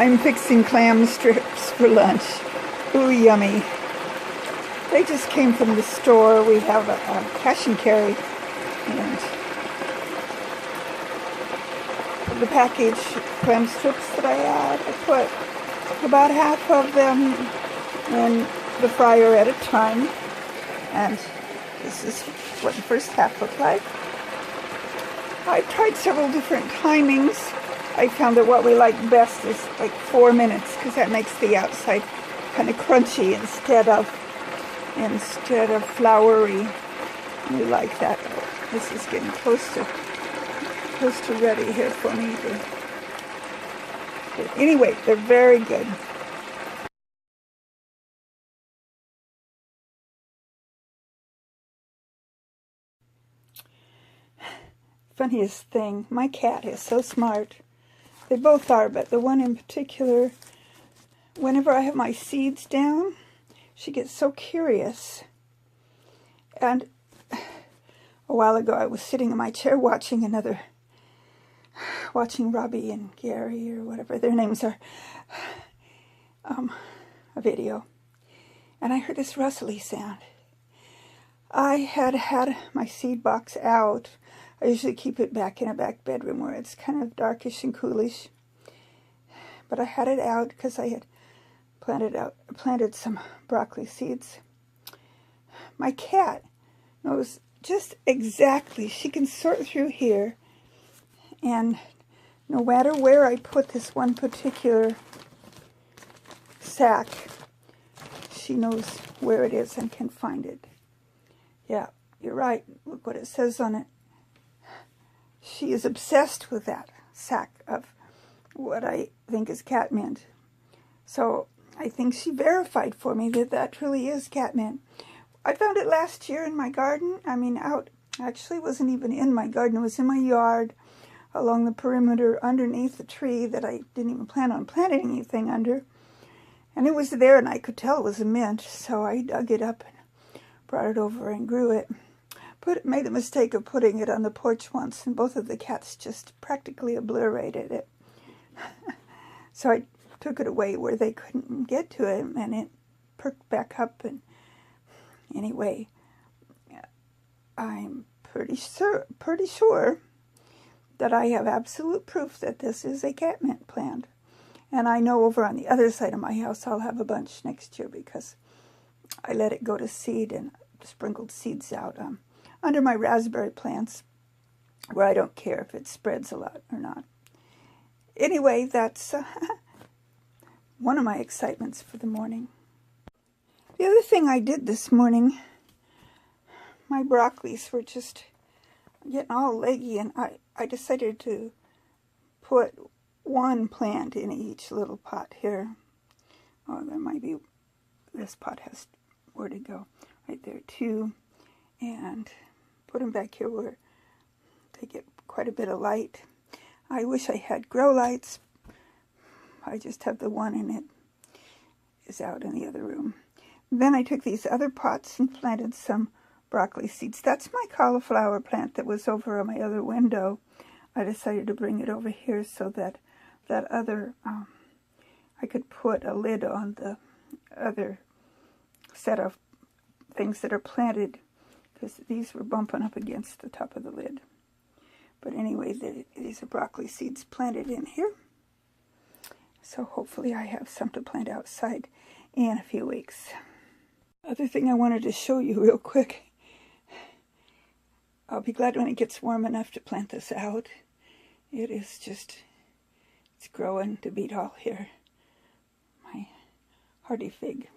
I'm fixing clam strips for lunch. Ooh, yummy. They just came from the store. We have a cash and carry. And the package clam strips that I had, I put about half of them in the fryer at a time. And this is what the first half looked like. I've tried several different timings. I found that what we like best is like 4 minutes, because that makes the outside kind of crunchy instead of floury. We like that. This is getting close to ready here for me. But anyway, they're very good. Funniest thing, my cat is so smart. They both are, but the one in particular, whenever I have my seeds down, she gets so curious. And a while ago, I was sitting in my chair watching Robbie and Gary, or whatever their names are, a video. And I heard this rustly sound. I had my seed box out. I usually keep it back in a back bedroom where it's kind of darkish and coolish. But I had it out because I had planted some broccoli seeds. My cat knows just exactly. She can sort through here, and no matter where I put this one particular sack, she knows where it is and can find it. Yeah, you're right. Look what it says on it. She is obsessed with that sack of what I think is catmint. So I think she verified for me that that really is catmint. I found it last year in my garden. I mean, actually, it wasn't even in my garden. It was in my yard along the perimeter underneath the tree that I didn't even plan on planting anything under. And it was there, and I could tell it was a mint. So I dug it up and brought it over and grew it. Made the mistake of putting it on the porch once, and both of the cats just practically obliterated it. So I took it away where they couldn't get to it, and it perked back up. And anyway, I'm pretty sure that I have absolute proof that this is a catmint plant. And I know over on the other side of my house I'll have a bunch next year, because I let it go to seed and sprinkled seeds out under my raspberry plants, where I don't care if it spreads a lot or not. Anyway, that's one of my excitements for the morning. The other thing I did this morning, my broccolis were just getting all leggy, and I decided to put one plant in each little pot here. Oh, there might be, this pot has where to go. Right there, 2. And put them back here where they get quite a bit of light. I wish I had grow lights. I just have the one, and it is out in the other room. Then I took these other pots and planted some broccoli seeds. That's my cauliflower plant that was over on my other window. I decided to bring it over here so that I could put a lid on the other set of things that are planted, because these were bumping up against the top of the lid. But anyway, these are broccoli seeds planted in here. So hopefully I have some to plant outside in a few weeks. Other thing I wanted to show you real quick. I'll be glad when it gets warm enough to plant this out. It is just, it's growing to beat all here. My hardy fig.